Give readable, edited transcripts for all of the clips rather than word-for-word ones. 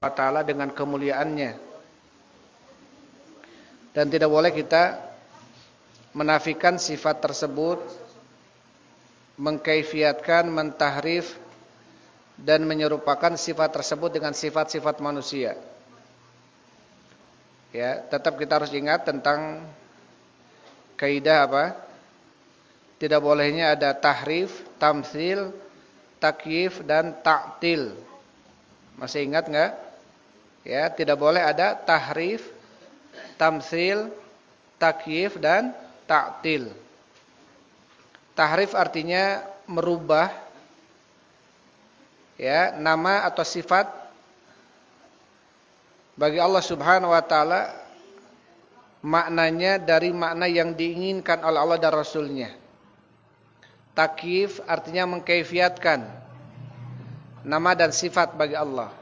wa ta'ala dengan kemuliaannya. Dan tidak boleh kita menafikan sifat tersebut, mengkaifiatkan, mentahrif dan menyerupakan sifat tersebut dengan sifat-sifat manusia. Ya, tetap kita harus ingat tentang kaidah apa? Tidak bolehnya ada tahrif, tamtsil, takyif dan ta'til. Masih ingat enggak? Ya, tidak boleh ada tahrif, tamtsil, takyif dan ta'til. Tahrif artinya merubah ya nama atau sifat bagi Allah Subhanahu wa taala maknanya dari makna yang diinginkan oleh Allah dan Rasulnya. Takyif artinya mengkaifiatkan nama dan sifat bagi Allah.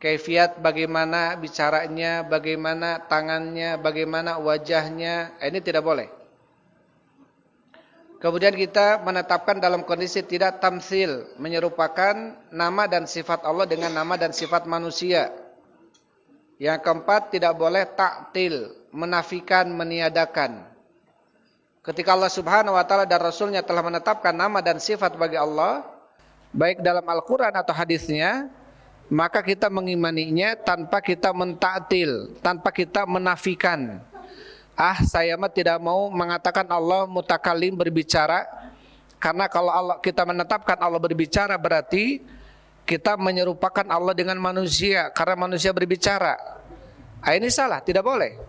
Kaifiat bagaimana bicaranya, bagaimana tangannya, bagaimana wajahnya, ini tidak boleh. Kemudian kita menetapkan dalam kondisi tidak tamtsil, menyerupakan nama dan sifat Allah dengan nama dan sifat manusia. Yang keempat, tidak boleh ta'til, menafikan, meniadakan. Ketika Allah Subhanahu wa taala dan Rasulnya telah menetapkan nama dan sifat bagi Allah, baik dalam Al-Quran atau hadisnya, maka kita mengimaninya tanpa kita mentaktil, tanpa kita menafikan. Saya mah tidak mau mengatakan Allah mutakalim, berbicara, karena kalau kita menetapkan Allah berbicara berarti kita menyerupakan Allah dengan manusia, karena manusia berbicara. Ini salah, tidak boleh.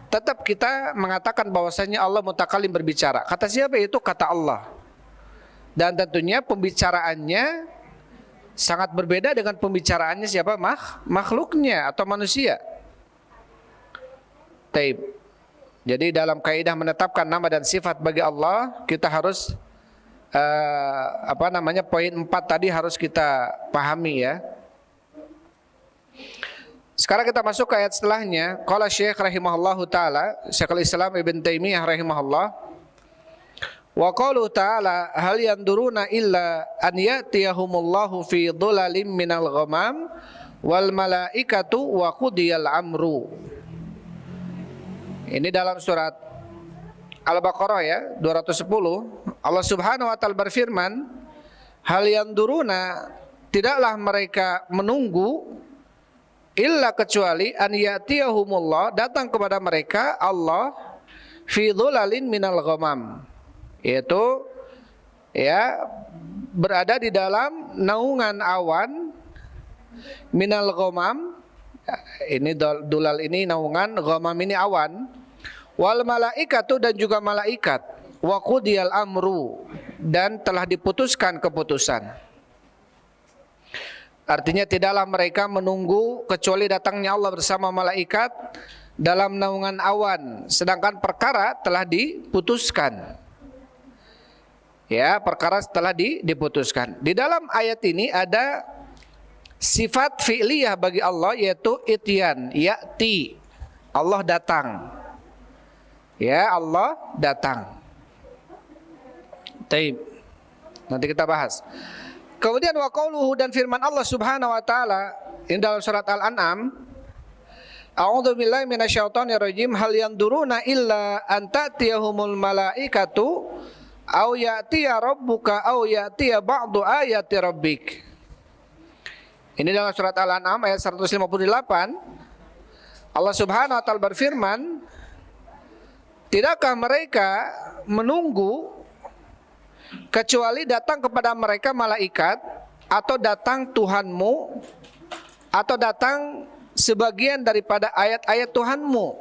Tetap kita mengatakan bahwasanya Allah mutakalim, berbicara. Kata siapa itu? Kata Allah. Dan tentunya pembicaraannya sangat berbeda dengan pembicaraannya siapa? Makhluknya atau manusia. Taib. Jadi dalam kaidah menetapkan nama dan sifat bagi Allah, kita harus poin 4 tadi harus kita pahami ya. Sekarang kita masuk ke ayat setelahnya. Qala Syekh rahimahullahu taala, Syekhul Islam Ibn Taimiyah rahimahullah, wa qalu ta'ala hal yanduruna illa an ya'tiyahumullahu fi dhulalin minal ghamam wal malaikatu wa qudiyal amru. Ini dalam surat Al-Baqarah ya, 210. Allah Subhanahu wa taala berfirman, hal yanduruna, tidaklah mereka menunggu, illa kecuali an ya'tiyahumullah, datang kepada mereka Allah fi dhulalin minal ghamam, yaitu ya berada di dalam naungan awan, minal ghamam, ini dulal ini naungan, ghamam ini awan, wal malaikatu dan juga malaikat, wa qudiyal amru dan telah diputuskan keputusan. Artinya tidaklah mereka menunggu kecuali datangnya Allah bersama malaikat dalam naungan awan, sedangkan perkara telah diputuskan. Ya, perkara telah diputuskan. Di dalam ayat ini ada sifat fi'liyah bagi Allah, yaitu ityan, ya'ti. Allah datang. Ya, Allah datang. Taib. Nanti kita bahas. Kemudian wa qauluhu, dan firman Allah Subhanahu wa taala ini dalam surat Al-An'am, a'udzu billahi minasyaitonir rajim, hal yanduruna illa an ta'tiyahumul malaikatu aw ya'tiya rabbuka aw ya'tiya ba'du ayati rabbik. Ini dalam surat Al-An'am ayat 158. Allah Subhanahu wa taala berfirman, tidakkah mereka menunggu kecuali datang kepada mereka malaikat, atau datang Tuhanmu, atau datang sebagian daripada ayat-ayat Tuhanmu.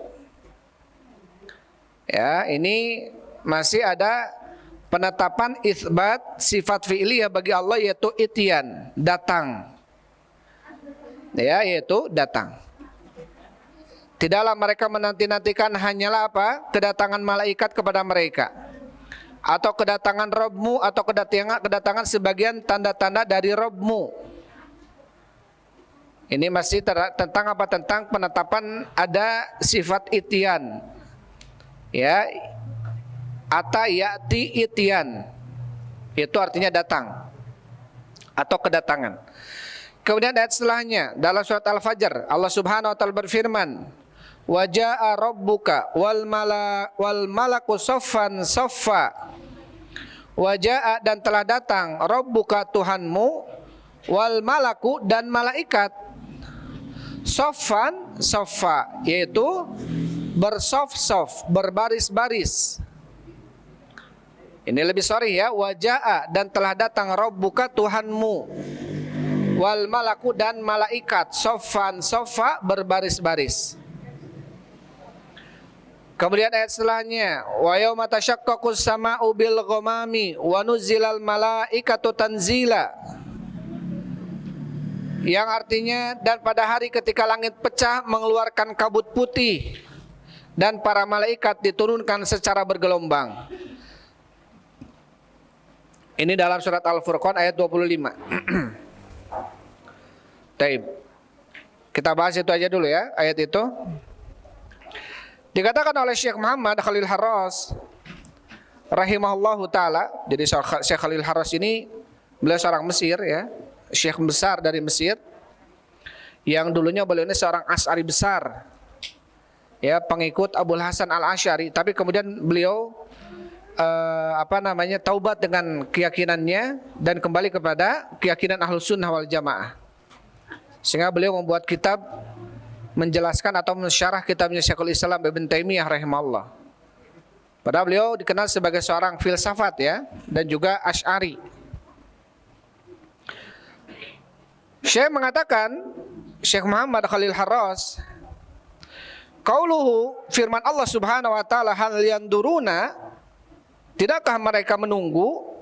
Ya, ini masih ada penetapan isbat sifat fi'liyah bagi Allah, yaitu ityan, datang. Ya, yaitu datang. Tidaklah mereka menanti-nantikan hanyalah apa? Kedatangan malaikat kepada mereka, atau kedatangan Rabbmu, atau kedatangan sebagian tanda-tanda dari Rabbmu. Ini masih tentang apa? Tentang penetapan ada sifat ityan. Ya, ata ya'ti ityan, itu artinya datang atau kedatangan. Kemudian ayat setelahnya dalam surat Al-Fajr Allah Subhanahu wa taala berfirman, "Wa jaa rabbuka wal malaku saffan saffa." Wa jaa dan telah datang rabbuka Tuhanmu wal malaku dan malaikat saffan saffa, yaitu bersaf-saf, berbaris-baris. Ini lebih sorry ya, wa jaa dan telah datang rabbuka Tuhanmu wal malaku dan malaikat saffan saffa, berbaris-baris. Kemudian ayat setelahnya, wa yauma tashaqqaqus sama'u bil ghamami wa nuzzilal malaikatu tanzila. Yang artinya, dan pada hari ketika langit pecah mengeluarkan kabut putih dan para malaikat diturunkan secara bergelombang. Ini dalam surat Al-Furqan ayat 25. Taib. Kita bahas itu aja dulu ya, ayat itu. Dikatakan oleh Syekh Muhammad Khalil Harras rahimahullahu taala. Jadi Syekh Khalil Harras ini beliau seorang Mesir ya, syekh besar dari Mesir. Yang dulunya beliau ini seorang Asy'ari besar. Ya, pengikut Abul Hasan Al-Asy'ari, tapi kemudian beliau taubat dengan keyakinannya dan kembali kepada keyakinan Ahlus Sunnah wal Jamaah. Sehingga beliau membuat kitab menjelaskan atau mensyarah kitabnya Syekhul Islam Ibn Taimiyah rahimahullah. Padahal beliau dikenal sebagai seorang filsafat ya, dan juga Asy'ari. Syekh mengatakan, Syekh Muhammad Khalil Harras, qauluhu, firman Allah Subhanahu wa taala, hal yanduruna, tidakkah mereka menunggu,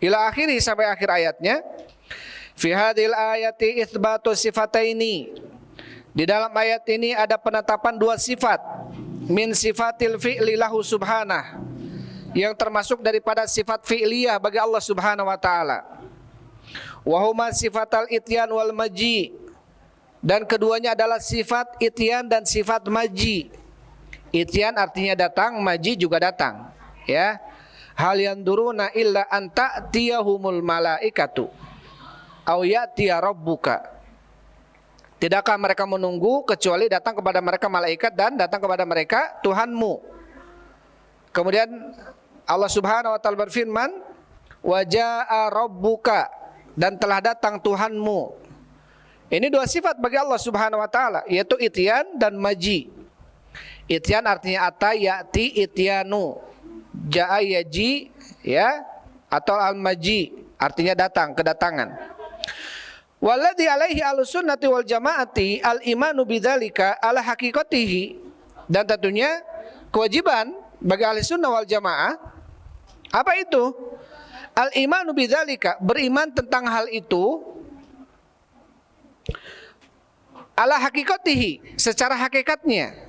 ila akhiri, sampai akhir ayatnya. Fi hadhil ayati itsbatu sifataini, di dalam ayat ini ada penetapan dua sifat, min sifatil fi'li lahu subhanah, yang termasuk daripada sifat fi'liyah bagi Allah Subhanahu wa taala. Wa huma sifatal ityan wal maji, dan keduanya adalah sifat ityan dan sifat maji. Ityan artinya datang, maji juga datang, ya. Hal yanduruna illa an ta'tiyahumul malaikatu aw ya'tiya rabbuka. Tidakkah mereka menunggu kecuali datang kepada mereka malaikat dan datang kepada mereka Tuhanmu. Kemudian Allah Subhanahu wa taala berfirman, wa jaa rabbuka, dan telah datang Tuhanmu. Ini dua sifat bagi Allah Subhanahu wa taala, yaitu ityan dan maji. Ityan artinya ata ya'ti ityanu, jaa yaji ya, atau al-maji artinya datang, kedatangan. Walladzi alaihi ahlussunnati wal jamaati al-imanu bidzalika ala haqiqatihi, dan tentunya kewajiban bagi ahli sunnah wal jamaah apa itu? Al-imanu bidzalika, beriman tentang hal itu, ala haqiqatihi, secara hakikatnya.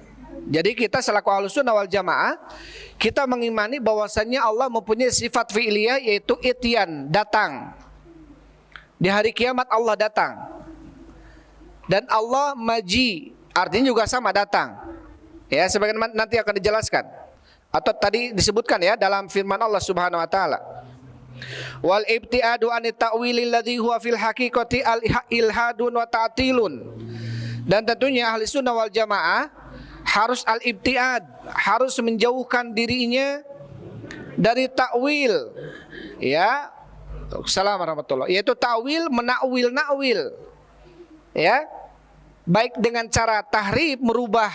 Jadi kita selaku ahli sunnah wal jamaah, kita mengimani bahwasannya Allah mempunyai sifat fi'liyah, yaitu ityan, datang. Di hari kiamat Allah datang. Dan Allah maji, artinya juga sama, datang. Ya, sebagaimana nanti akan dijelaskan. Atau tadi disebutkan ya dalam firman Allah Subhanahu wa taala. Wal ibtiadu an ta'wilil ladzi huwa fil haqiqati al ilhadun wa ta'tilun. Dan tentunya ahli sunnah wal jamaah harus al-ibtiad, harus menjauhkan dirinya dari takwil. Ya, Assalamualaikum warahmatullahi, yaitu ta'wil, menakwil, nakwil, ya, baik dengan cara tahrif, merubah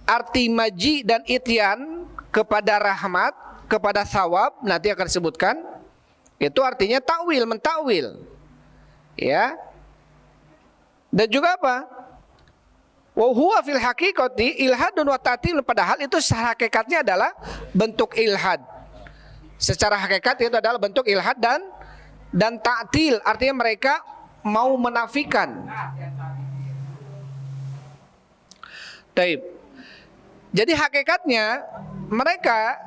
arti maji dan ityan kepada rahmat, kepada thawab, nanti akan disebutkan. Itu artinya takwil, mentakwil, ya. Dan juga apa? Wa huwa fil haqiqati ilhadun wa ta'til, padahal itu hakikatnya adalah bentuk ilhad. Secara hakikat itu adalah bentuk ilhad dan ta'til, artinya mereka mau menafikan. Taib. Jadi hakikatnya mereka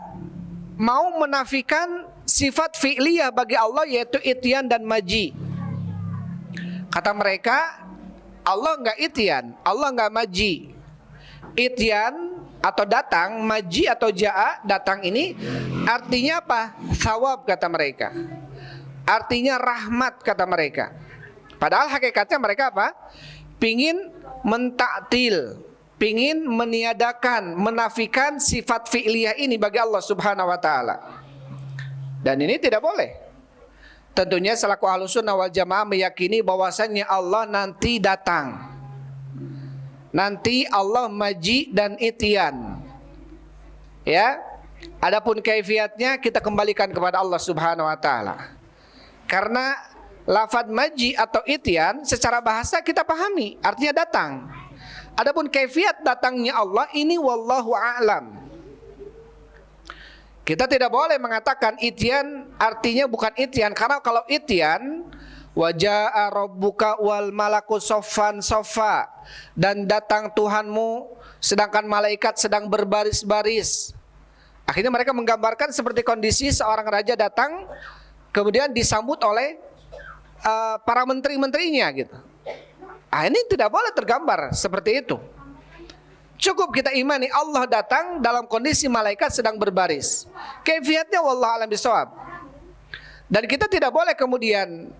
mau menafikan sifat fi'liyah bagi Allah, yaitu ityan dan maji. Kata mereka, Allah enggak ityan, Allah enggak maji. Ityan atau datang, maji atau ja'a, datang ini artinya apa? Thawab, kata mereka. Artinya rahmat, kata mereka. Padahal hakikatnya mereka apa? Pingin mentaktil, pingin meniadakan, menafikan sifat fi'liyah ini bagi Allah Subhanahu wa taala. Dan ini tidak boleh. Tentunya selaku Ahlussunnah wal Jamaah meyakini bahwasannya Allah nanti datang. Nanti Allah maji dan itian. Ya. Adapun kaifiatnya kita kembalikan kepada Allah Subhanahu wa taala. Karena lafaz maji atau itian secara bahasa kita pahami, artinya datang. Adapun kaifiat datangnya Allah ini wallahu a'lam. Kita tidak boleh mengatakan itian artinya bukan itian, karena kalau itian wajaa rabbuka wal malaku soffan soffa, dan datang Tuhanmu sedangkan malaikat sedang berbaris-baris. Akhirnya mereka menggambarkan seperti kondisi seorang raja datang kemudian disambut oleh para menteri-menterinya gitu. Ini tidak boleh tergambar seperti itu. Cukup kita imani Allah datang dalam kondisi malaikat sedang berbaris. Kaifiatnya wallahu a'lam bishawab. Dan kita tidak boleh kemudian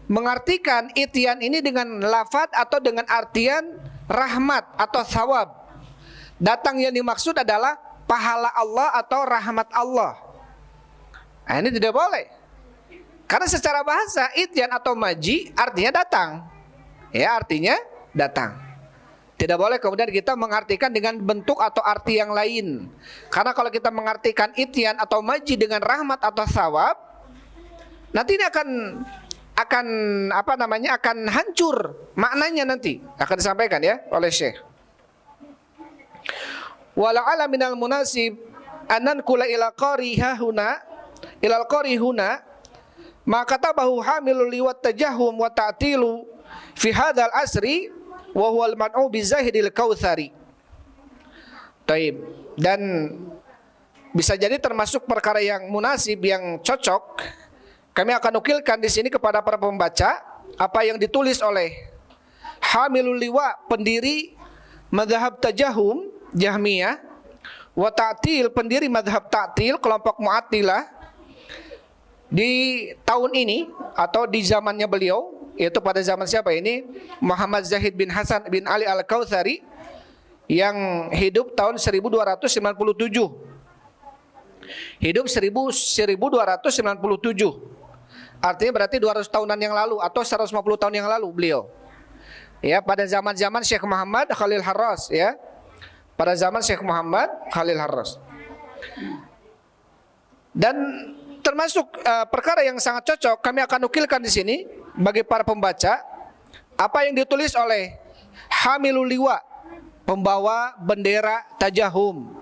mengartikan itian ini dengan lafaz atau dengan artian rahmat atau thawab. Datang yang dimaksud adalah pahala Allah atau rahmat Allah. Ini tidak boleh. Karena secara bahasa itian atau maji artinya datang. Ya, artinya datang. Tidak boleh kemudian kita mengartikan dengan bentuk atau arti yang lain. Karena kalau kita mengartikan itian atau maji dengan rahmat atau thawab, nanti ini akan hancur maknanya, nanti akan disampaikan ya oleh Syekh. Wala'ala minal munasib anan kula ila qariha huna ilal qari huna ma katabahu hamilul liwat tajahum wa ta'tilu fi hadzal asri wa huwa al-man'u bi zahidil kautsari. Taib. Dan bisa jadi termasuk perkara yang munasib, yang cocok. Kami akan nukilkan di sini kepada para pembaca apa yang ditulis oleh hamilul liwa, pendiri mazhab tajahum Jahmiyah, wa ta'til, pendiri mazhab ta'til kelompok Mu'attilah di tahun ini atau di zamannya beliau, yaitu pada zaman siapa ini? Muhammad Zahid bin Hasan bin Ali Al-Kautsari yang hidup tahun 1297. Hidup 1297. Artinya berarti 200 tahunan yang lalu atau 150 tahun yang lalu beliau. Ya, pada zaman-zaman Syekh Muhammad Khalil Harras ya. Pada zaman Syekh Muhammad Khalil Harras. Dan termasuk perkara yang sangat cocok kami akan nukilkan di sini bagi para pembaca apa yang ditulis oleh Hamilul Liwa, pembawa bendera Tajahum,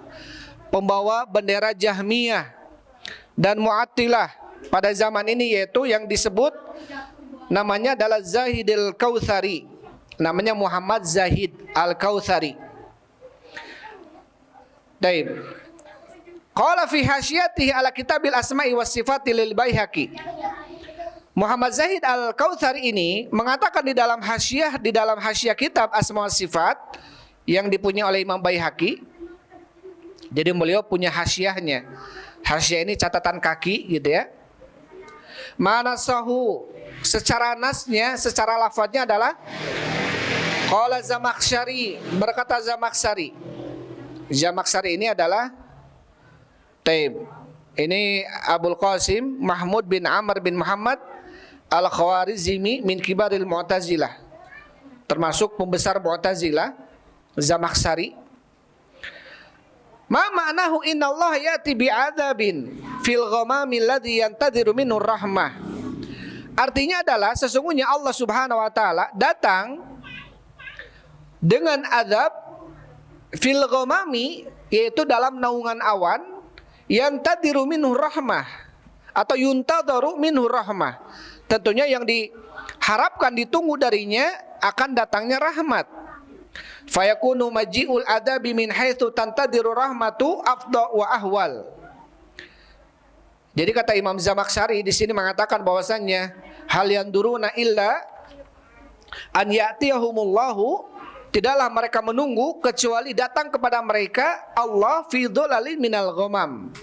pembawa bendera Jahmiyah dan Mu'attilah pada zaman ini, yaitu yang disebut namanya adalah Zahidil Kautsari. Namanya Muhammad Zahid Al-Kautsari. Baik. Qala fi hasyatihi ala kitabil asma'i was sifati lil Baihaqi. Muhammad Zahid Al-Kautsari ini mengatakan di dalam hasyiah kitab Asma wa Sifat yang dipunyai oleh Imam Baihaqi. Jadi beliau punya hasyiahnya. Hasyiah ini catatan kaki gitu ya. Manasahu, secara nasnya, secara lafadznya adalah qala Zamakhsyari, berkata Zamakhsyari. Zamakhsyari ini adalah ini Abul Qasim Mahmud bin Amr bin Muhammad Al-Khawarizmi min kibaril Mu'tazilah, termasuk pembesar Mu'tazilah. Zamakhsyari. Ma ma'nahu innallaha ya'ti bi'adzabin fil ghamami alladhi yantadhiru minhu rahmah. Artinya adalah sesungguhnya Allah Subhanahu wa taala datang dengan azab fil ghamami, yaitu dalam naungan awan, yantadhiru minhu rahmah atau yuntadharu minhu rahmah. Tentunya yang diharapkan, ditunggu darinya akan datangnya rahmat. Fayakunu maji'ul adabi min haitsu tantadiru rahmatu afdha wa ahwal. Jadi kata Imam Zamakhsyari di sini mengatakan bahwasannya hal yanduruna illa an ya'tiyahumullahu, tidaklah mereka menunggu kecuali datang kepada mereka Allah fi dhulalin minal ghamam,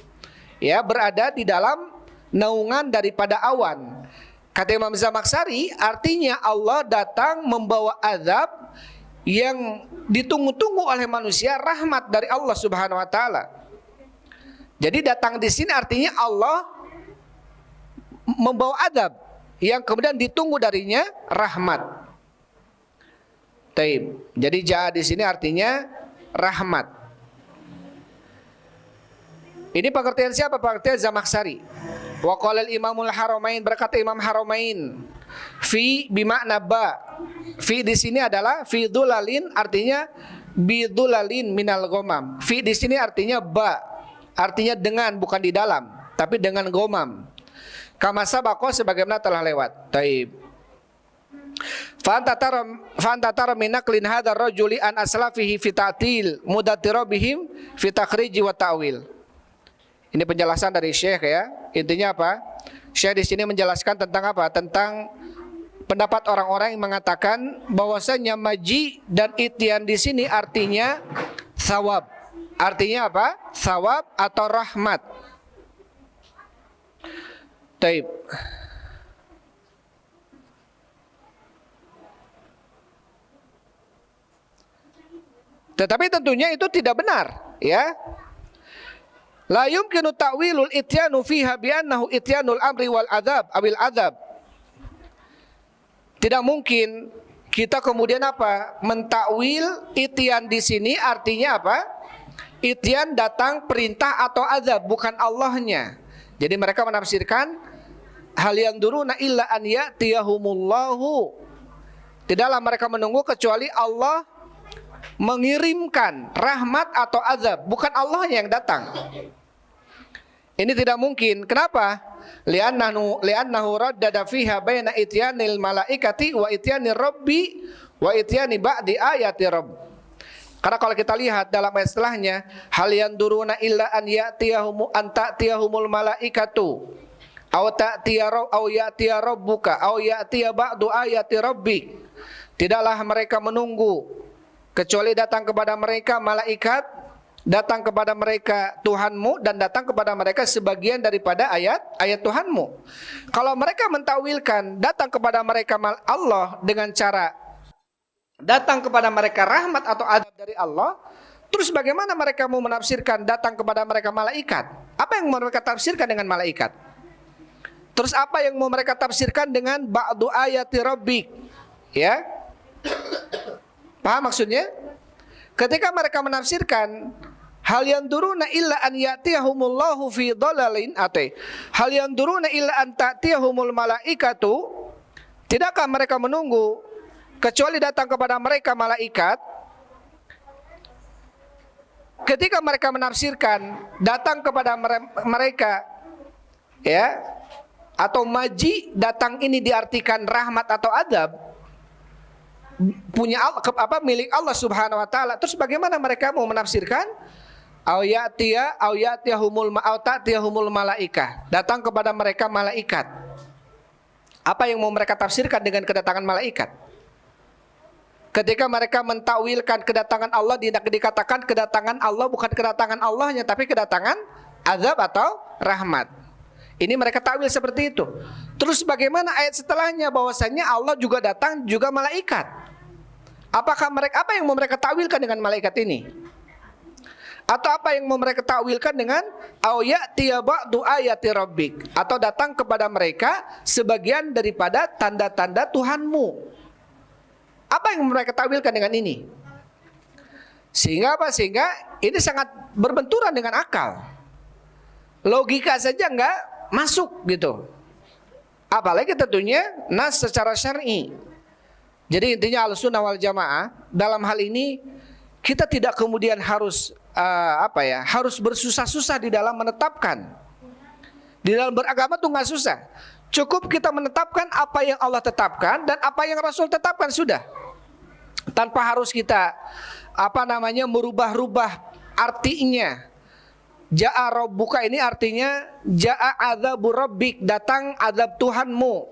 ya, berada di dalam naungan daripada awan. Kata Imam Zamakhsyari, artinya Allah datang membawa azab yang ditunggu-tunggu oleh manusia, rahmat dari Allah Subhanahu wa taala. Jadi datang di sini artinya Allah membawa azab yang kemudian ditunggu darinya rahmat. Taib. Jadi jaa di sini artinya rahmat. Ini pengertian siapa? Pengertian Zamakhsyari. Wa qala al-Imamul Haramain, berkata Imam Haramain, fi bimakna ba. Fi di sini adalah fi dhulalin, artinya bidhulalin minal ghamam. Fi di sini artinya ba, artinya dengan, bukan di dalam, tapi dengan ghamam. Kama sabaqo, sebagaimana telah lewat. Taib. Fantatara min naqlin hadzal rajuli an aslafihi fi ta'til mudattira bihim fi takhrij wa ta'wil. Ini penjelasan dari Syekh ya. Intinya apa? Syekh di sini menjelaskan tentang apa? Tentang pendapat orang-orang yang mengatakan bahwasanya maji dan ityan di sini artinya thawab. Artinya apa? Thawab atau rahmat. Taib. Tetapi tentunya itu tidak benar, ya. La yumkinu ta'wilul ityanu fiha bi annahu ityanul amri wal adzab awil adzab. Tidak mungkin kita kemudian apa? Mentakwil ityan di sini artinya apa? Ityan datang perintah atau azab, bukan Allahnya. Jadi mereka menafsirkan hal yang duruna illa an ya'tiyahumullahu. Tidaklah mereka menunggu kecuali Allah mengirimkan rahmat atau azab, bukan Allahnya yang datang. Ini tidak mungkin. Kenapa? Li'annahu raddada fiha baina ityanil malaikati wa ityanir rabbi wa ityani ba'di ayati rabb. Karena kalau kita lihat dalam ayat setelahnya, hal yanduruna illa an ta'tiyahumul malaikatu aw ya'tiya rabbuka aw ya'tiya ba'du ayati rabbik. Tidaklah mereka menunggu kecuali datang kepada mereka malaikat, datang kepada mereka Tuhanmu, dan datang kepada mereka sebagian daripada ayat Tuhanmu. Kalau mereka mentawilkan datang kepada mereka Allah dengan cara datang kepada mereka rahmat atau azab dari Allah, terus bagaimana mereka mau menafsirkan datang kepada mereka malaikat? Apa yang mau mereka tafsirkan dengan malaikat? Terus apa yang mau mereka tafsirkan dengan ba'du ayati rabbik? Ya? Paham maksudnya? Ketika mereka menafsirkan hal yang duruna illa an ya'tiyahumullahu fi dhalalin atay. Hal yang duruna illa an ta'tiyahumul malaikatu. Tidakkah mereka menunggu kecuali datang kepada mereka malaikat? Ketika mereka menafsirkan datang kepada mereka, ya, atau maji datang ini diartikan rahmat atau adab, punya apa, milik Allah Subhanahu wa taala. Terus bagaimana mereka mau menafsirkan ta'tiyahumul malaikah, datang kepada mereka malaikat? Apa yang mau mereka tafsirkan dengan kedatangan malaikat? Ketika mereka mentakwilkan kedatangan Allah, dikatakan kedatangan Allah bukan kedatangan Allahnya, tapi kedatangan azab atau rahmat. Ini mereka takwil seperti itu. Terus bagaimana ayat setelahnya bahwasanya Allah juga datang juga malaikat? Apakah mereka, apa yang mau mereka takwilkan dengan malaikat ini? Atau apa yang mau mereka takwilkan dengan ya'tiya ba'du ayati rabbik, atau datang kepada mereka sebagian daripada tanda-tanda Tuhanmu? Apa yang mereka takwilkan dengan ini? Sehingga apa? Sehingga ini sangat berbenturan dengan akal. Logika saja enggak masuk gitu. Apalagi tentunya nas secara syar'i. Jadi intinya Ahlussunnah wal Jamaah dalam hal ini kita tidak kemudian harus harus bersusah-susah di dalam menetapkan. Di dalam beragama tuh nggak susah. Cukup kita menetapkan apa yang Allah tetapkan dan apa yang Rasul tetapkan sudah. Tanpa harus kita merubah-rubah artinya. Ja'a rabbuka ini artinya ja'a adzabu rabbik, datang azab Tuhanmu,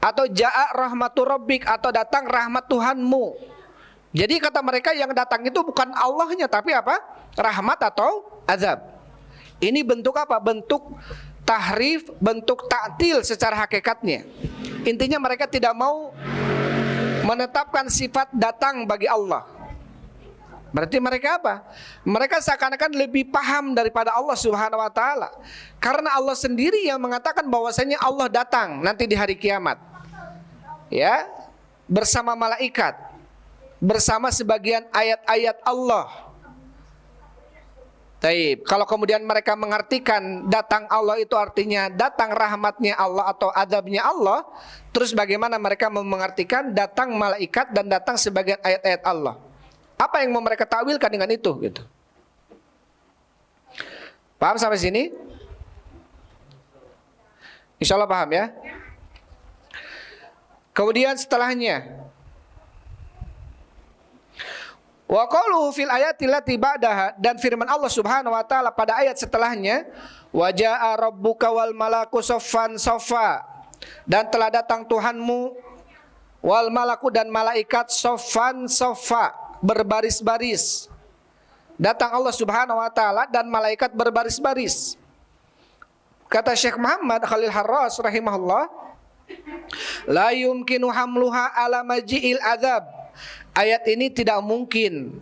atau ja'a rahmatu rabbik, atau datang rahmat Tuhanmu. Jadi kata mereka yang datang itu bukan Allahnya, tapi apa? Rahmat atau azab. Ini bentuk apa? Bentuk tahrif, bentuk ta'til secara hakikatnya. Intinya mereka tidak mau menetapkan sifat datang bagi Allah. Berarti mereka apa? Mereka seakan-akan lebih paham daripada Allah Subhanahu wa taala. Karena Allah sendiri yang mengatakan bahwasanya Allah datang nanti di hari kiamat. Ya, bersama malaikat, bersama sebagian ayat-ayat Allah. Taib. Kalau kemudian mereka mengartikan datang Allah itu artinya datang rahmatnya Allah atau azabnya Allah, terus bagaimana mereka mengartikan datang malaikat dan datang sebagian ayat-ayat Allah? Apa yang mau mereka takwilkan dengan itu gitu? Paham sampai sini? Insya Allah paham ya. Kemudian setelahnya, wa qaluhu fil ayati allati ba'daha, dan firman Allah Subhanahu wa taala pada ayat setelahnya, wa jaa rabbuka wal malaku saffan saffa, dan telah datang Tuhanmu wal malaku dan malaikat saffan saffa, berbaris-baris. Datang Allah Subhanahu wa taala dan malaikat berbaris-baris. Kata Syekh Muhammad Khalil Harras rahimahullah, la yumkinu hamluha ala maji'il azab. Ayat ini tidak mungkin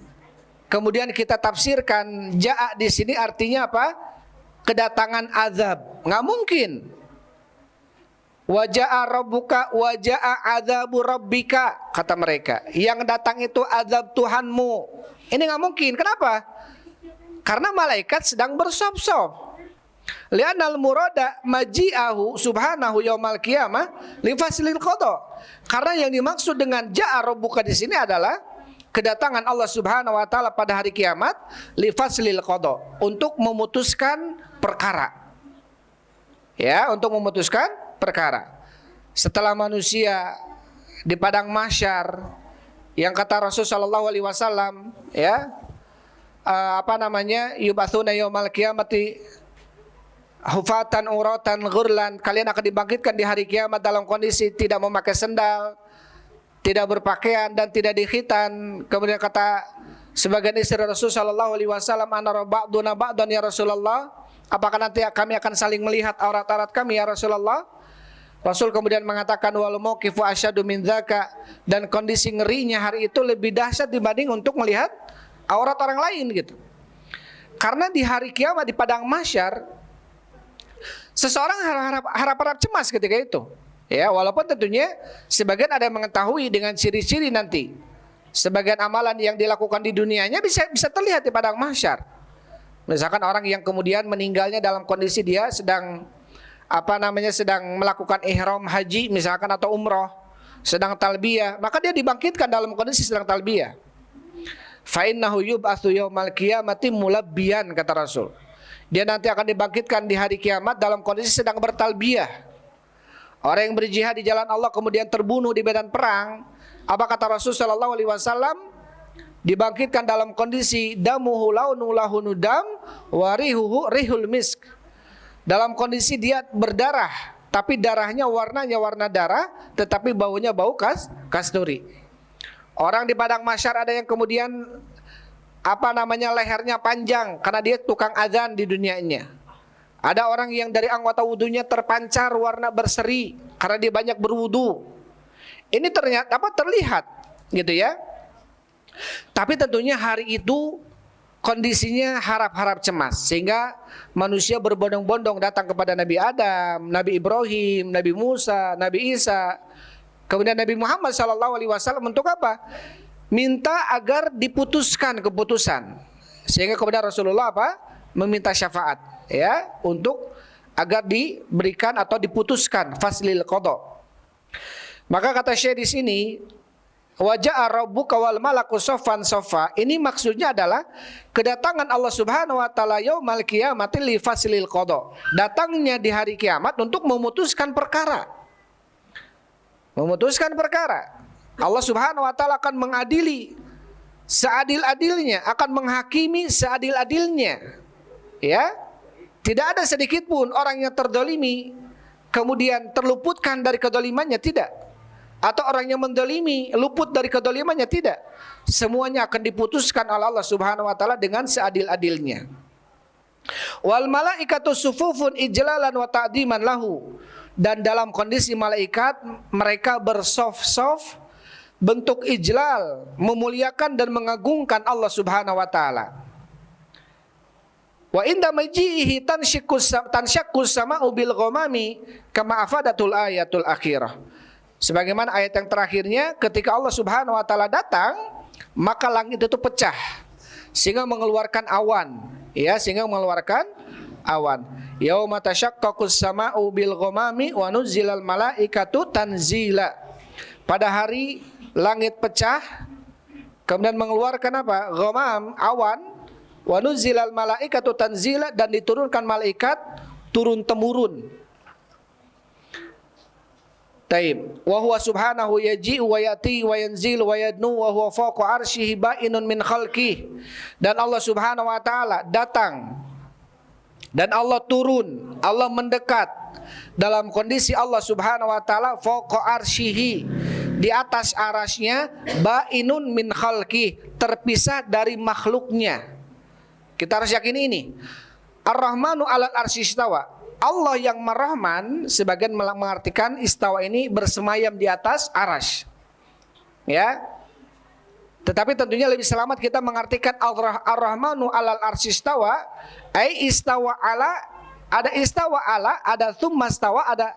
kemudian kita tafsirkan jaa di sini artinya apa? Kedatangan azab. Enggak mungkin. Wa jaa rabbuka wa jaa adzabu rabbika, kata mereka. Yang datang itu azab Tuhanmu. Ini enggak mungkin. Kenapa? Karena malaikat sedang bersop-sop. Li'anal murada maji'ahu subhanahu yaumal qiyamah li faslil qada. Karena yang dimaksud dengan jaa rabbuka di sini adalah kedatangan Allah Subhanahu wa taala pada hari kiamat li faslil qada, untuk memutuskan perkara. Ya, untuk memutuskan perkara. Setelah manusia di padang mahsyar, yang kata Rasul sallallahu alaihi wasallam, ya, yubatsuna yaumal qiyamati hufatan uratan ghurlan, kalian akan dibangkitkan di hari kiamat dalam kondisi tidak memakai sendal, tidak berpakaian dan tidak dikhitan. Kemudian kata sebagian istri Rasul sallallahu alaihi wasallam, ana ba'duna ba'dan ya Rasulullah, apakah nanti kami akan saling melihat aurat-aurat kami ya Rasulullah? Rasul kemudian mengatakan wal mauqifu asyadu min dzaka, dan kondisi ngerinya hari itu lebih dahsyat dibanding untuk melihat aurat orang lain gitu. Karena di hari kiamat di padang mahsyar seseorang harap-harap cemas ketika itu. Ya, walaupun tentunya sebagian ada yang mengetahui dengan ciri-ciri nanti. Sebagian amalan yang dilakukan di dunianya bisa terlihat di padang mahsyar. Misalkan orang yang kemudian meninggalnya dalam kondisi dia sedang sedang melakukan ihram haji misalkan atau umroh, sedang talbiyah, maka dia dibangkitkan dalam kondisi sedang talbiyah. Fa innahu yub'atsu yaumal qiyamati mulabbiyan, kata Rasul. Dia nanti akan dibangkitkan di hari kiamat dalam kondisi sedang bertalbiyah. Orang yang berjihad di jalan Allah kemudian terbunuh di medan perang, apa kata Rasul sallallahu alaihi wasallam? Dibangkitkan dalam kondisi damuhu launu lahunu dam wa rihuhu rihul misk. Dalam kondisi dia berdarah, tapi darahnya warnanya warna darah, tetapi baunya bau kasturi. Orang di padang mahsyar ada yang kemudian lehernya panjang karena dia tukang azan di dunianya. Ada orang yang dari anggota wudunya terpancar warna berseri karena dia banyak berwudu. Ini ternyata terlihat gitu ya. Tapi tentunya hari itu kondisinya harap-harap cemas, sehingga manusia berbondong-bondong datang kepada Nabi Adam, Nabi Ibrahim, Nabi Musa, Nabi Isa, kemudian Nabi Muhammad SAW untuk apa? Minta agar diputuskan keputusan, sehingga kemudian Rasulullah meminta syafaat, ya, untuk agar diberikan atau diputuskan faslil qada. Maka kata Syekh di sini, wa jaa rabbuka wal malaku saffan saffa, ini maksudnya adalah kedatangan Allah Subhanahu wa taala yaumal qiyamati li faslil qada, datangnya di hari kiamat untuk memutuskan perkara. Memutuskan perkara. Allah Subhanahu wa taala akan mengadili seadil-adilnya, akan menghakimi seadil-adilnya. Ya. Tidak ada sedikit pun orang yang terdolimi kemudian terluputkan dari kedolimannya, tidak. Atau orang yang mendolimi luput dari kedolimannya, tidak. Semuanya akan diputuskan oleh Allah Subhanahu wa taala dengan seadil-adilnya. Wal malaikatu sufufun ijlalan wa ta'diman lahu, dan dalam kondisi malaikat mereka bersaf-saf bentuk ijlal, memuliakan dan mengagungkan Allah Subhanahu wa taala. Wa inda majihi tansyaqqus sama'u bil ghamami kama afadatul ayatul akhirah. Sebagaimana ayat yang terakhirnya, ketika Allah Subhanahu wa taala datang, maka langit itu pecah sehingga mengeluarkan awan, ya, sehingga mengeluarkan awan. Yauma tasyaqqaqus sama'u bil ghamami wa nuzzilal malaikatu tanzila. Pada hari langit pecah kemudian mengeluarkan apa? Ghamam, awan. Wa nuzzilal malaikatu tanzila, dan diturunkan malaikat turun temurun. Taib. Wa huwa subhanahu yaji'u wa yati wa yanzilu wa yadnu wa huwa fawqa arsyihi ba'inun min khalqihi. Dan Allah Subhanahu wa taala datang dan Allah turun, Allah mendekat dalam kondisi Allah Subhanahu wa taala fawqa arsyihi, di atas arasnya, ba'inun min khalqi, terpisah dari makhluknya. Kita harus yakin ini. Ar-Rahmanu 'alal arsy istawa. Allah yang Mar-Rahman, sebagian mengartikan istawa ini bersemayam di atas arasy. Ya. Tetapi tentunya lebih selamat kita mengartikan Ar-Rahmanu 'alal arsy istawa, ai istawa ala, ada istawa ala, ada tsumma istawa, ada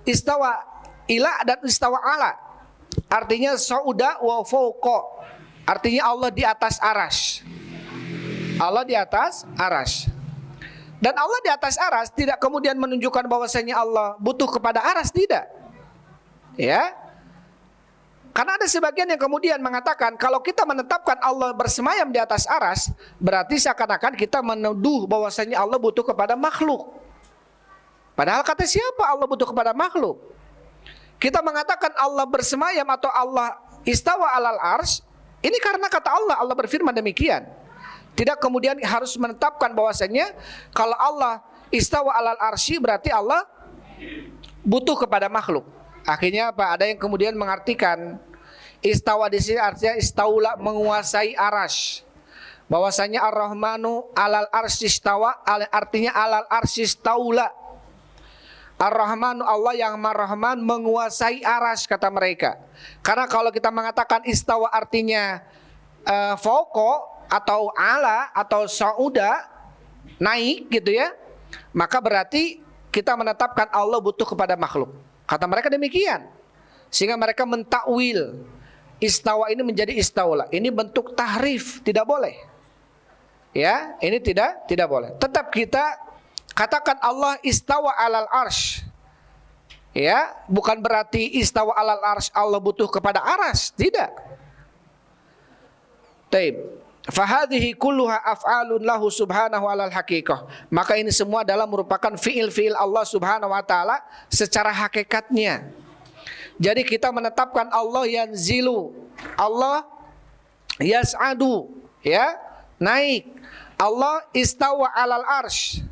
istawa ila dan istawa ala. Artinya sauda wa fawqa. Artinya Allah di atas arasy. Allah di atas arasy. Dan Allah di atas arasy tidak kemudian menunjukkan bahwasanya Allah butuh kepada arasy, tidak. Ya. Karena ada sebagian yang kemudian mengatakan kalau kita menetapkan Allah bersemayam di atas arasy, berarti seakan-akan kita menuduh bahwasanya Allah butuh kepada makhluk. Padahal kata siapa Allah butuh kepada makhluk? Kita mengatakan Allah bersemayam atau Allah istawa alal arsy, ini karena kata Allah, Allah berfirman demikian. Tidak kemudian harus menetapkan bahwasanya kalau Allah istawa alal arsy berarti Allah butuh kepada makhluk. Akhirnya apa? Ada yang kemudian mengartikan istawa di sini artinya istaula, menguasai arasy. Bahwasanya Ar-Rahmanu 'alal arsy istawa, artinya 'alal arsy istaula. Ar-Rahmanu, Allah yang Mar-Rahman, menguasai arasy, kata mereka. Karena kalau kita mengatakan istawa artinya fauqa atau ala atau sauda, naik gitu ya, maka berarti kita menetapkan Allah butuh kepada makhluk. Kata mereka demikian. Sehingga mereka mentakwil istawa ini menjadi istaula. Ini bentuk tahrif, tidak boleh. Ya, ini tidak boleh. Tetap kita katakan Allah istawa alal arsy. Ya, bukan berarti istawa alal arsy Allah butuh kepada arasy, tidak. Taib. Fahadhihi kulluha af'alun lahu subhanahu alal haqiqah. Maka ini semua adalah merupakan fiil-fiil Allah Subhanahu wa taala secara hakikatnya. Jadi kita menetapkan Allah yanzilu, Allah yas'adu, ya, naik. Allah istawa alal arsy.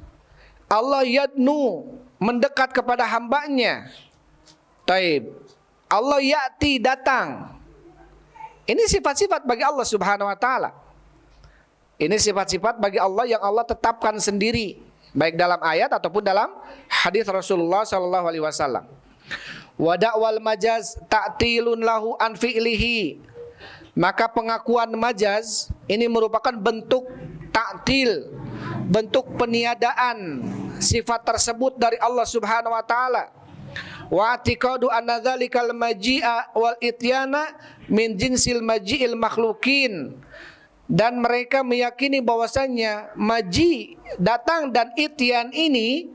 Allah yadnu, mendekat kepada hambanya. Taib. Allah ya'ti, datang. Ini sifat-sifat bagi Allah Subhanahu wa taala. Ini sifat-sifat bagi Allah yang Allah tetapkan sendiri, baik dalam ayat ataupun dalam hadis Rasulullah sallallahu alaihi wasallam. Wa da'wal majaz ta'tilun lahu an fi'lihi. Maka pengakuan majaz ini merupakan bentuk ta'til, bentuk peniadaan sifat tersebut dari Allah Subhanahu wa taala. Wa i'tiqadu anna dzalikal maji'a wal ityana min jinsil maji'il makhlukin. Dan mereka meyakini bahwasanya maji, datang dan ityan ini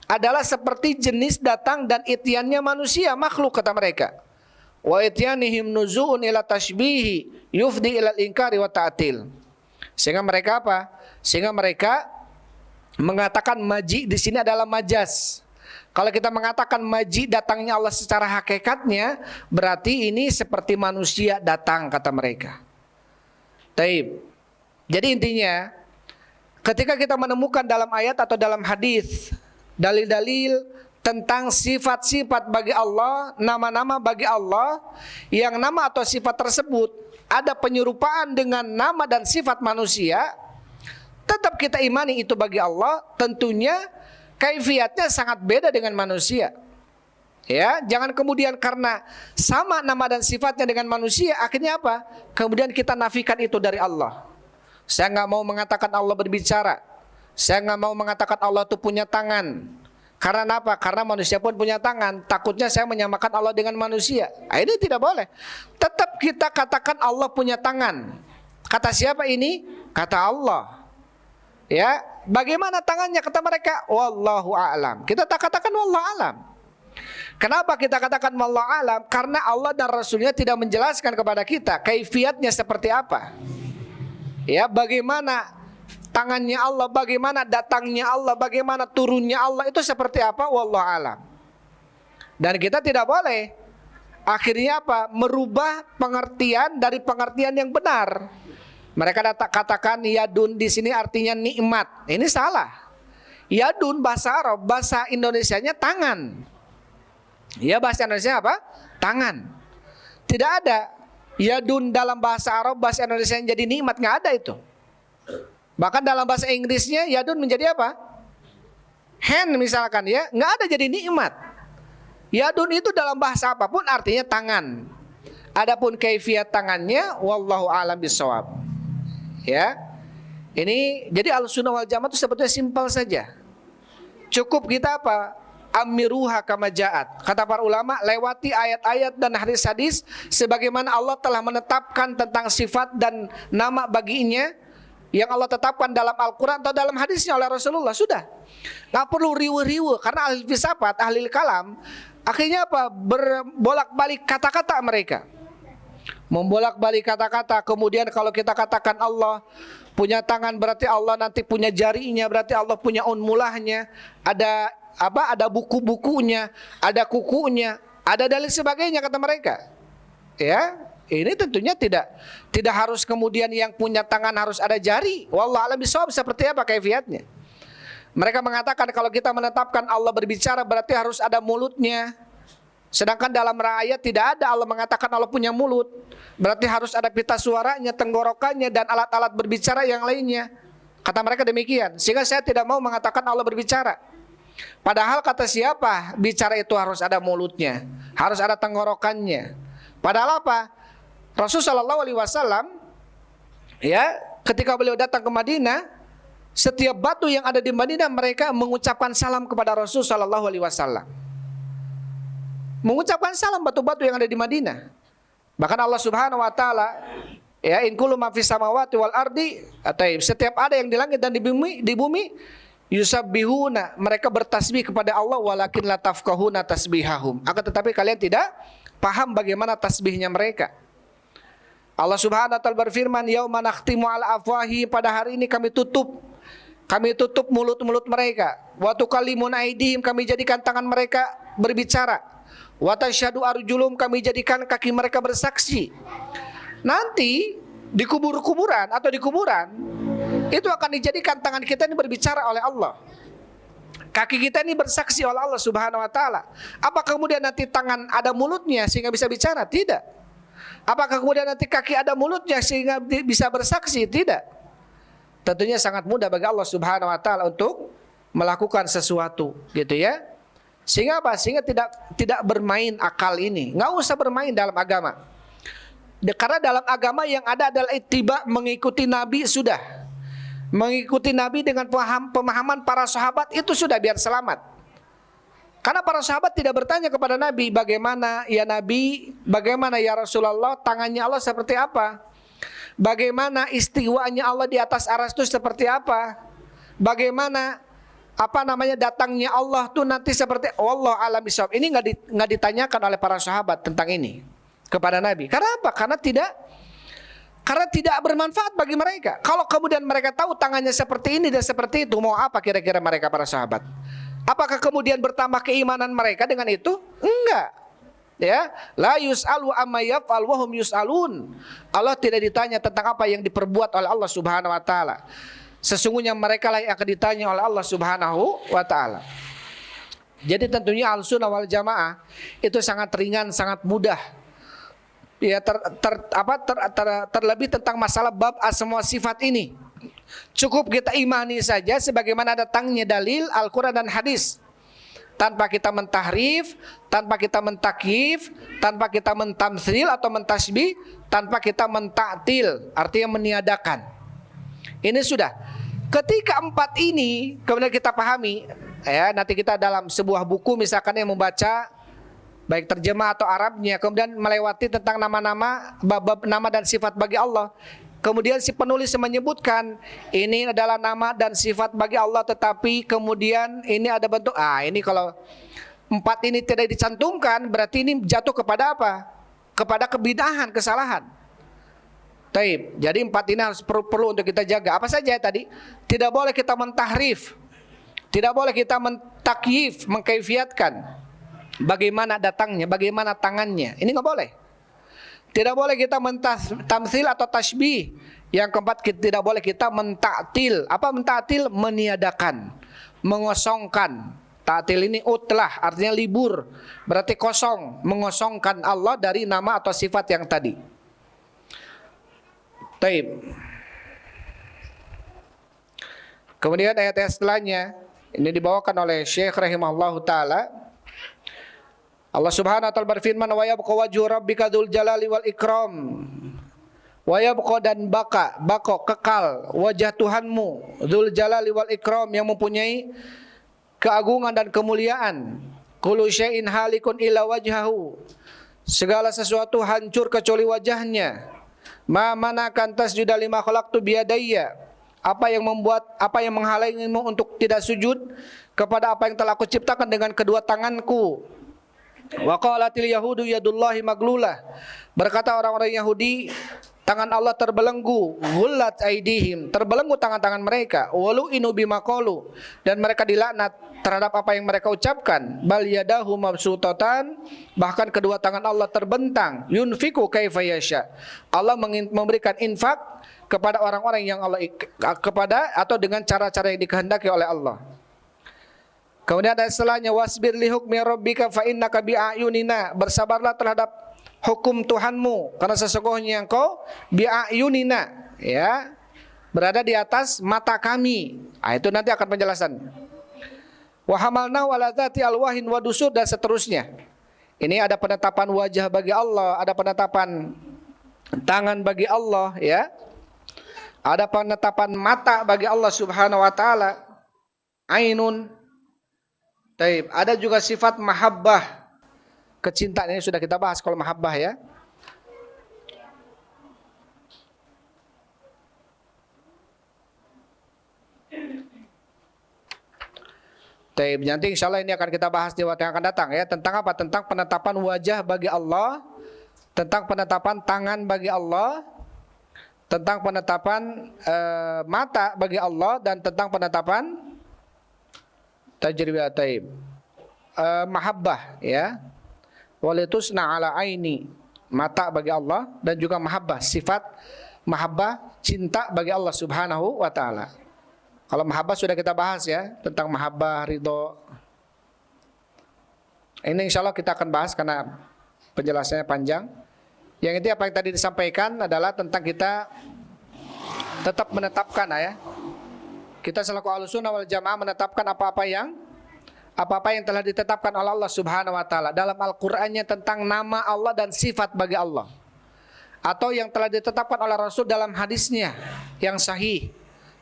adalah seperti jenis datang dan ityannya manusia, makhluk, kata mereka. Wa ityanihim nuzu'un ila tashbihi yufdi ila al-inkari wa ta'til. Sehingga mereka apa? Sehingga mereka mengatakan maji di sini adalah majas. Kalau kita mengatakan maji datangnya Allah secara hakikatnya, berarti ini seperti manusia datang, kata mereka. Taib. Jadi intinya, ketika kita menemukan dalam ayat atau dalam hadis dalil-dalil tentang sifat-sifat bagi Allah, nama-nama bagi Allah, yang nama atau sifat tersebut ada penyerupaan dengan nama dan sifat manusia, tetap kita imani itu bagi Allah. Tentunya kaifiatnya sangat beda dengan manusia. Ya, jangan kemudian karena sama nama dan sifatnya dengan manusia, akhirnya apa? Kemudian kita nafikan itu dari Allah. Saya nggak mau mengatakan Allah berbicara. Saya nggak mau mengatakan Allah itu punya tangan. Karena apa? Karena manusia pun punya tangan. Takutnya saya menyamakan Allah dengan manusia. Nah, ini tidak boleh. Tetap kita katakan Allah punya tangan. Kata siapa ini? Kata Allah. Ya, bagaimana tangannya? Kata mereka, wallahu a'lam. Kita tak katakan wallahu a'lam. Kenapa kita katakan wallahu a'lam? Karena Allah dan Rasulnya tidak menjelaskan kepada kita kaifiatnya seperti apa. Ya, bagaimana tangannya Allah, bagaimana datangnya Allah, bagaimana turunnya Allah, itu seperti apa? Wallahu a'lam. Dan kita tidak boleh akhirnya apa? Merubah pengertian dari pengertian yang benar. Mereka katakan yadun di sini artinya nikmat. Ini salah. Yadun bahasa Arab, bahasa Indonesianya tangan. Ya, bahasa Indonesia apa? Tangan. Tidak ada yadun dalam bahasa Arab, bahasa Indonesia yang jadi nikmat, nggak ada itu. Bahkan dalam bahasa Inggrisnya yadun menjadi apa? Hand misalkan, ya, nggak ada jadi nikmat. Yadun itu dalam bahasa apapun artinya tangan. Adapun kaifiat tangannya wallahu a'lam bishawab. Ya. Ini jadi Ahlussunnah wal Jamaah itu sebetulnya simpel saja. Cukup kita apa? Amiruha kama ja'at. Kata para ulama, lewati ayat-ayat dan hadis-hadis sebagaimana Allah telah menetapkan tentang sifat dan nama baginya yang Allah tetapkan dalam Al-Quran atau dalam hadisnya oleh Rasulullah. Sudah. Nggak perlu riwe-riwe, karena ahli filsafat, ahli kalam akhirnya apa? Berbolak-balik kata-kata mereka. Membolak-balik kata-kata. Kemudian kalau kita katakan Allah punya tangan, berarti Allah nanti punya jarinya, berarti Allah punya unmulahnya, ada apa? Ada buku-bukunya, ada kukunya, ada dalil sebagainya kata mereka. Ya, ini tentunya tidak harus kemudian yang punya tangan harus ada jari. Wallahu a'lam bishawab, seperti apa kaifiatnya. Mereka mengatakan kalau kita menetapkan Allah berbicara berarti harus ada mulutnya. Sedangkan dalam ayat tidak ada Allah mengatakan Allah punya mulut. Berarti harus ada pita suaranya, tenggorokannya, dan alat-alat berbicara yang lainnya. Kata mereka demikian. Sehingga saya tidak mau mengatakan Allah berbicara. Padahal kata siapa bicara itu harus ada mulutnya, harus ada tenggorokannya. Padahal apa? Rasulullah SAW ya, ketika beliau datang ke Madinah, setiap batu yang ada di Madinah mereka mengucapkan salam kepada Rasulullah SAW. Mengucapkan salam batu-batu yang ada di Madinah. Bahkan Allah Subhanahu wa taala, ya, in kullu ma fis samawati wal ardi, atau setiap ada yang di langit dan di bumi yusabbihuna, mereka bertasbih kepada Allah, walakin la tafqahuna tasbihahum. Akan tetapi kalian tidak paham bagaimana tasbihnya mereka. Allah Subhanahu wa taala berfirman, yauma nakhtimu ala afwahi, pada hari ini kami tutup mulut-mulut mereka. Wa tukallimuna aydihim, kami jadikan tangan mereka berbicara. Wa tasyhadu arjulum, kami jadikan kaki mereka bersaksi. Nanti di kuburan itu akan dijadikan tangan kita ini berbicara oleh Allah, kaki kita ini bersaksi oleh Allah Subhanahu wa taala. Apakah kemudian nanti tangan ada mulutnya sehingga bisa bicara? Tidak. Apakah kemudian nanti kaki ada mulutnya sehingga bisa bersaksi? Tidak. Tentunya sangat mudah bagi Allah Subhanahu wa taala untuk melakukan sesuatu, gitu ya. Sehingga apa? Sehingga tidak bermain akal ini. Nggak usah bermain dalam agama. Karena dalam agama yang ada adalah ittiba, mengikuti Nabi sudah. Mengikuti Nabi dengan pemahaman para sahabat itu sudah, biar selamat. Karena para sahabat tidak bertanya kepada Nabi, bagaimana ya Nabi, bagaimana ya Rasulullah, tangannya Allah seperti apa? Bagaimana istiwanya Allah di atas arsy itu seperti apa? Bagaimana datangnya Allah tuh nanti seperti, wallahu a'lam bishawab. Ini nggak ditanyakan oleh para sahabat tentang ini kepada Nabi. Karena apa? Karena tidak bermanfaat bagi mereka. Kalau kemudian mereka tahu tangannya seperti ini dan seperti itu, mau apa kira-kira mereka para sahabat? Apakah kemudian bertambah keimanan mereka dengan itu? Enggak. Ya, la yus'alu amma yaf'al wa hum yus'alun. Allah tidak ditanya tentang apa yang diperbuat oleh Allah Subhanahu wa taala. Sesungguhnya mereka lah yang akan ditanya oleh Allah Subhanahu wa taala. Jadi tentunya Ahlussunnah wal Jamaah itu sangat ringan, sangat mudah. Ya, terlebih tentang masalah bab asma sifat ini. Cukup kita imani saja sebagaimana datangnya dalil Al-Quran dan hadis. tanpa kita mentahrif, tanpa kita mentakyif, tanpa kita mentamtsil atau mentasbih, tanpa kita mentaktil, artinya meniadakan. Ini sudah. Ketika 4 ini kemudian kita pahami, ya, nanti kita dalam sebuah buku misalkan yang membaca baik terjemah atau Arabnya, kemudian melewati tentang nama-nama, bab nama dan sifat bagi Allah. Kemudian si penulis menyebutkan ini adalah nama dan sifat bagi Allah, tetapi kemudian ini ada bentuk. Ini kalau 4 ini tidak dicantumkan, berarti ini jatuh kepada apa? Kepada kebidahan, kesalahan. Taib. Jadi 4 ini harus perlu untuk kita jaga. Apa saja tadi? Tidak boleh kita mentahrif, tidak boleh kita mentakyif, mengkaifiatkan. Bagaimana datangnya, bagaimana tangannya. Ini nggak boleh. Tidak boleh kita mentamsil atau tasbih. Yang keempat, tidak boleh kita mentaktil. Apa mentaktil? Meniadakan, mengosongkan. Taktil ini utlah, artinya libur. Berarti kosong, mengosongkan Allah dari nama atau sifat yang tadi. Taib. Kemudian ayat-ayat setelahnya ini dibawakan oleh Syekh rahimahullahu taala. Allah Subhanahu wa taala berfirman, wa yabqa wajhu rabbika dzul jalali wal ikram. Wa yabqa dan baka kekal wajah Tuhanmu dzul jalali wal ikram, yang mempunyai keagungan dan kemuliaan. Kullu syai'in halikun illa wajhahu. Segala sesuatu hancur kecuali wajahnya. Ma manakan tasjuda lima khalaqtu biyadayya. Apa yang menghalangimu untuk tidak sujud kepada apa yang telah aku ciptakan dengan kedua tanganku. Wa qalatil yahudu yadullahi maglulah. Berkata orang-orang Yahudi, tangan Allah terbelenggu. Ghullat aidihim, terbelenggu tangan-tangan mereka. Walu inu bima qalu, dan mereka dilaknat terhadap apa yang mereka ucapkan. Bal yadahu mabsutatan, bahkan kedua tangan Allah terbentang. Yunfiku kaifa yasha, Allah memberikan infak kepada orang-orang yang Allah kepada atau dengan cara-cara yang dikehendaki oleh Allah. Kemudian ada setelahnya, wasbir li hukmi rabbika fa innaka bi'ayunina, bersabarlah terhadap hukum Tuhanmu karena sesungguhnya engkau bi'ayunina, ya, berada di atas mata kami. Itu nanti akan penjelasan. Wa hamalna wala dzati alwahin wa dusur, dan seterusnya. Ini ada penetapan wajah bagi Allah, ada penetapan tangan bagi Allah, ya. Ada penetapan mata bagi Allah Subhanahu wa taala. Ainun. Taib. Ada juga sifat mahabbah, kecintaan. Ini sudah kita bahas kalau mahabbah, ya. Taib. Nanti insya Allah ini akan kita bahas di waktu yang akan datang, ya. Tentang apa? Tentang penetapan wajah bagi Allah, tentang penetapan tangan bagi Allah, tentang penetapan mata bagi Allah, dan tentang penetapan tajribah. Taib. Mahabbah, ya. Walitusna ala aini, mata bagi Allah, dan juga mahabbah, sifat mahabbah, cinta bagi Allah Subhanahu wa taala. Kalau mahabbah sudah kita bahas, ya, tentang mahabbah, ridho. Ini insya Allah kita akan bahas karena penjelasannya panjang. Yang itu apa yang tadi disampaikan adalah tentang kita tetap menetapkan, ya. Kita selaku Ahlussunnah wal Jamaah menetapkan apa-apa yang telah ditetapkan oleh Allah Subhanahu wa taala dalam Al-Qur'annya tentang nama Allah dan sifat bagi Allah, atau yang telah ditetapkan oleh Rasul dalam hadisnya yang sahih,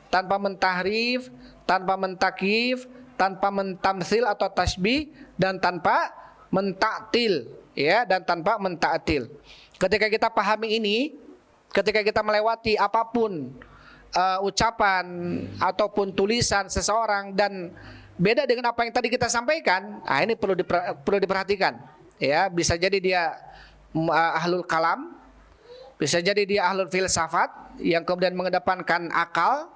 tanpa mentahrif, tanpa mentakif, tanpa mentamsil atau tasbih, dan tanpa mentaktil, ya, dan tanpa mentaktil. Ketika kita pahami ini, ketika kita melewati apapun ucapan ataupun tulisan seseorang dan beda dengan apa yang tadi kita sampaikan, ini perlu diperhatikan, ya. Bisa jadi dia ahlul kalam, bisa jadi dia ahlul filsafat yang kemudian mengedepankan akal,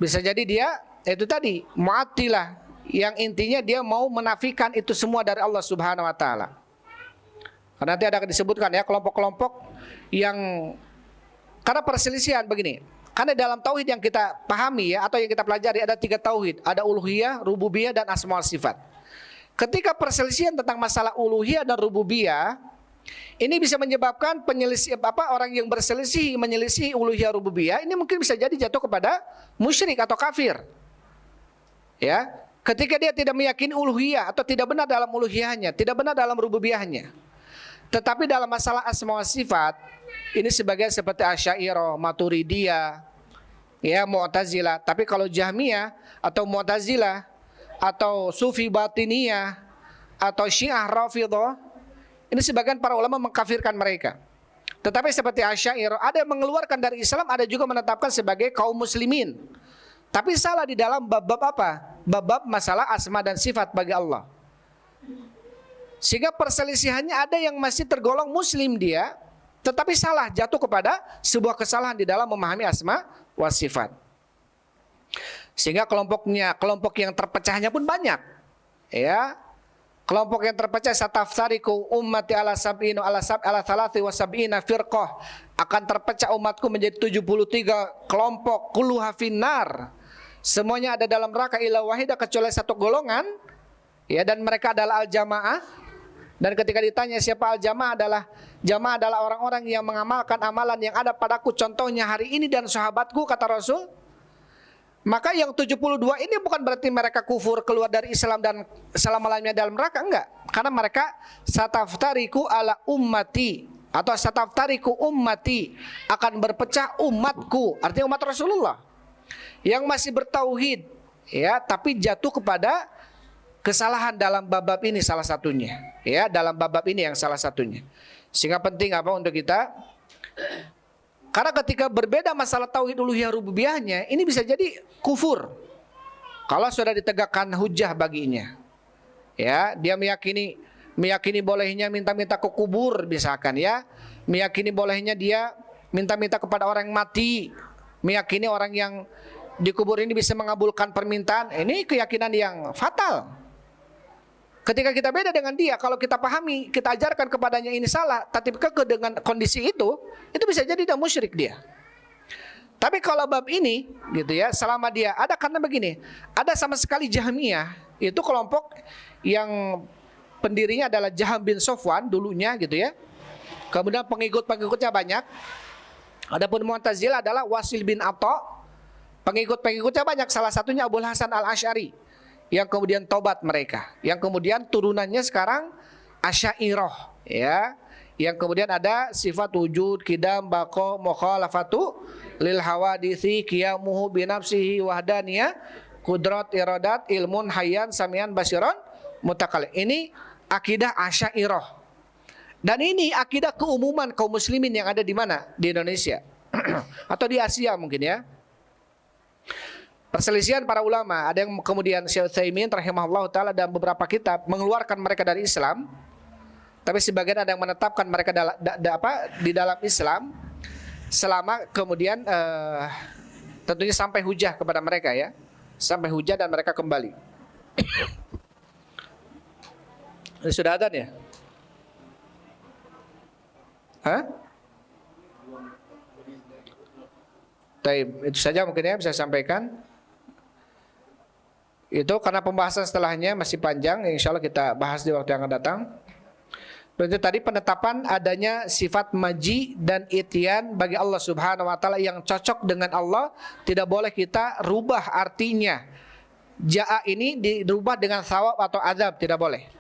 bisa jadi dia itu tadi mu'attilah yang intinya dia mau menafikan itu semua dari Allah Subhanahu wa taala. Karena nanti ada disebutkan, ya, kelompok-kelompok yang karena perselisihan begini. Karena dalam tauhid yang kita pahami, ya, atau yang kita pelajari ada 3 tauhid, ada uluhiyah, rububiyah, dan asma wa sifat. Ketika perselisihan tentang masalah uluhiyah dan rububiyah, ini bisa menyebabkan orang yang berselisih menyelisih uluhiyah rububiyah, ini mungkin bisa jadi jatuh kepada musyrik atau kafir. Ya. Ketika dia tidak meyakini uluhiyah atau tidak benar dalam uluhiyahnya, tidak benar dalam rububiyahnya. Tetapi dalam masalah asma wa sifat, ini sebagian seperti Asy'ariyah, Maturidiyah, ya Mu'tazilah. Tapi kalau Jahmiyah atau Mu'tazilah atau Sufi Batiniyah atau Syiah Rafidhah, ini sebagian para ulama mengkafirkan mereka. Tetapi seperti Asy'ariyah, ada yang mengeluarkan dari Islam, ada juga menetapkan sebagai kaum muslimin. Tapi salah di dalam bab-bab apa? Bab-bab masalah asma dan sifat bagi Allah. Sehingga perselisihannya ada yang masih tergolong muslim dia, tetapi salah, jatuh kepada sebuah kesalahan di dalam memahami asma wa sifat. Sehingga kelompok yang terpecahnya pun banyak. Ya. Kelompok yang terpecah, sataftariku ummati ala sab'ina ala thalathi wa sab'ina firqah, akan terpecah umatku menjadi 73 kelompok, kulluha finnar. Semuanya ada dalam neraka illa wahidah, kecuali satu golongan, ya, dan mereka adalah al-jamaah. Dan ketika ditanya siapa al-jamaah, adalah orang-orang yang mengamalkan amalan yang ada padaku, contohnya hari ini dan sahabatku, kata Rasul. Maka yang 72 ini bukan berarti mereka kufur, keluar dari Islam dan selama-lamanya dalam neraka, enggak. Karena mereka sataftariku ala ummati, atau sataftariku ummati, akan berpecah umatku, artinya umat Rasulullah yang masih bertauhid, ya, tapi jatuh kepada kesalahan dalam bab-bab ini salah satunya, ya, dalam bab-bab ini yang salah satunya. Sehingga penting apa untuk kita? Karena ketika berbeda masalah tauhid uluhiyah rububiyahnya, ini bisa jadi kufur kalau sudah ditegakkan hujah baginya. Ya, dia meyakini bolehnya minta-minta ke kubur misalkan, ya. Meyakini bolehnya dia minta-minta kepada orang yang mati, meyakini orang yang di kubur ini bisa mengabulkan permintaan. Ini keyakinan yang fatal. Ketika kita beda dengan dia, kalau kita pahami, kita ajarkan kepadanya ini salah, tapi dengan kondisi itu bisa jadi dia musyrik dia. Tapi kalau bab ini, gitu ya, selama dia ada, karena begini, ada sama sekali Jahmiyah, itu kelompok yang pendirinya adalah Jaham bin Sofwan dulunya, gitu ya. Kemudian pengikut-pengikutnya banyak. Adapun Mu'tazilah adalah Wasil bin Atha. Pengikut-pengikutnya banyak, salah satunya Abul Hasan al-Asy'ari, yang kemudian tobat mereka, yang kemudian turunannya sekarang Asy'ariyah, ya, yang kemudian ada sifat wujud, qidam, baqa, mukhalafatu lil hawaditsi, qiyamuhu bi nafsihi wahdaniyah, qudrat, iradat, ilmun, hayyan, samian, basiron, mutakallim. Ini akidah Asy'ariyah. Dan ini akidah keumuman kaum muslimin yang ada di mana? Di Indonesia atau di Asia mungkin, ya. Perselisihan para ulama, ada yang kemudian Syekh Utsaimin rahimahullah taala dan beberapa kitab mengeluarkan mereka dari Islam, tapi sebagian ada yang menetapkan mereka di dalam Islam selama kemudian tentunya sampai hujah kepada mereka, ya, sampai hujah dan mereka kembali. Ini sudah adzan, ya? Hah? Baik, itu saja mungkin, ya, bisa sampaikan. Itu karena pembahasan setelahnya masih panjang, insya Allah kita bahas di waktu yang akan datang. Berarti tadi penetapan adanya sifat maji dan ityan bagi Allah Subhanahu wa taala yang cocok dengan Allah, tidak boleh kita rubah artinya. Jaa ini dirubah dengan thawab atau azab, tidak boleh.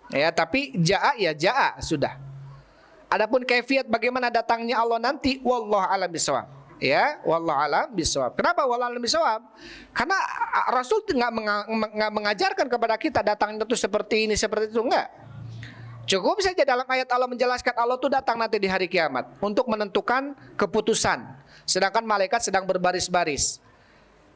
Ya, tapi jaa ya jaa sudah. Adapun kaifiat bagaimana datangnya Allah nanti, wallahu a'lam bishawab. Ya, wallahu a'lam bishawab. Kenapa wallahu a'lam bishawab? Karena Rasul nggak mengajarkan kepada kita datang itu seperti ini, seperti itu, enggak. Cukup saja dalam ayat Allah menjelaskan Allah itu datang nanti di hari kiamat untuk menentukan keputusan, sedangkan malaikat sedang berbaris-baris.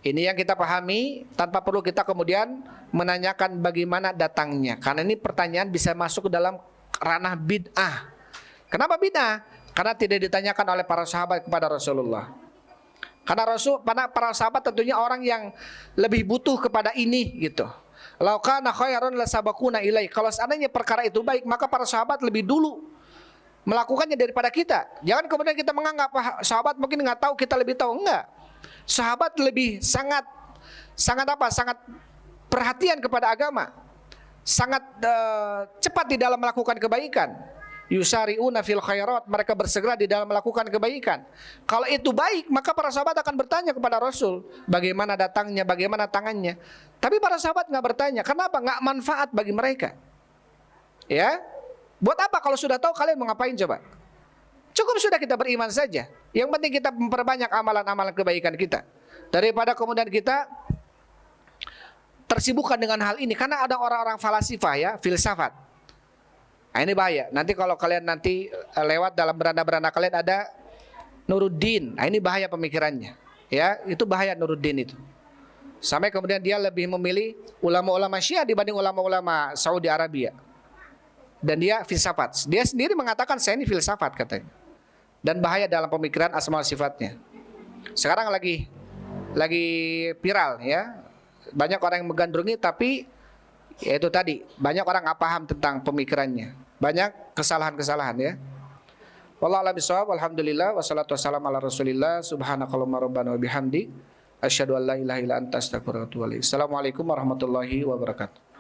Ini yang kita pahami tanpa perlu kita kemudian menanyakan bagaimana datangnya, karena ini pertanyaan bisa masuk ke dalam ranah bid'ah. Kenapa bid'ah? Karena tidak ditanyakan oleh para sahabat kepada Rasulullah. Karena para sahabat tentunya orang yang lebih butuh kepada ini, gitu. Lau kana khairan lasabaquna ilai. Kalau seandainya perkara itu baik, maka para sahabat lebih dulu melakukannya daripada kita. Jangan kemudian kita menganggap sahabat mungkin nggak tahu, kita lebih tahu. Enggak. Sahabat lebih sangat perhatian kepada agama, sangat cepat di dalam melakukan kebaikan. Yusari'una fil khairat, mereka bersegera di dalam melakukan kebaikan. Kalau itu baik, maka para sahabat akan bertanya kepada Rasul, bagaimana datangnya, bagaimana tangannya. Tapi para sahabat nggak bertanya, kenapa? Nggak manfaat bagi mereka. Ya, buat apa kalau sudah tahu kalian mau ngapain coba? Cukup sudah kita beriman saja. Yang penting kita memperbanyak amalan-amalan kebaikan kita, daripada kemudian kita tersibukkan dengan hal ini. Karena ada orang-orang falasifah ya, filsafat. Nah, ini bahaya. Nanti kalau kalian nanti lewat dalam beranda-beranda kalian ada Nuruddin. Nah, ini bahaya pemikirannya. Ya, itu bahaya Nuruddin itu. Sampai kemudian dia lebih memilih ulama-ulama Syiah dibanding ulama-ulama Saudi Arabia. Dan dia filsafat. Dia sendiri mengatakan saya ini filsafat katanya. Dan bahaya dalam pemikiran asma sifatnya. Sekarang lagi viral ya. Banyak orang yang menggandrungi, tapi ya itu tadi, banyak orang nggak paham tentang pemikirannya. Banyak kesalahan-kesalahan ya. Wallahu a'lam bishawab. Alhamdulillah wassalatu wassalamu ala Rasulillah. Subhanakallahumma rabbana wa bihamdi asyhadu an la ilaha illa anta astaghfiruka wa atubu ilaik. Assalamualaikum warahmatullahi wabarakatuh.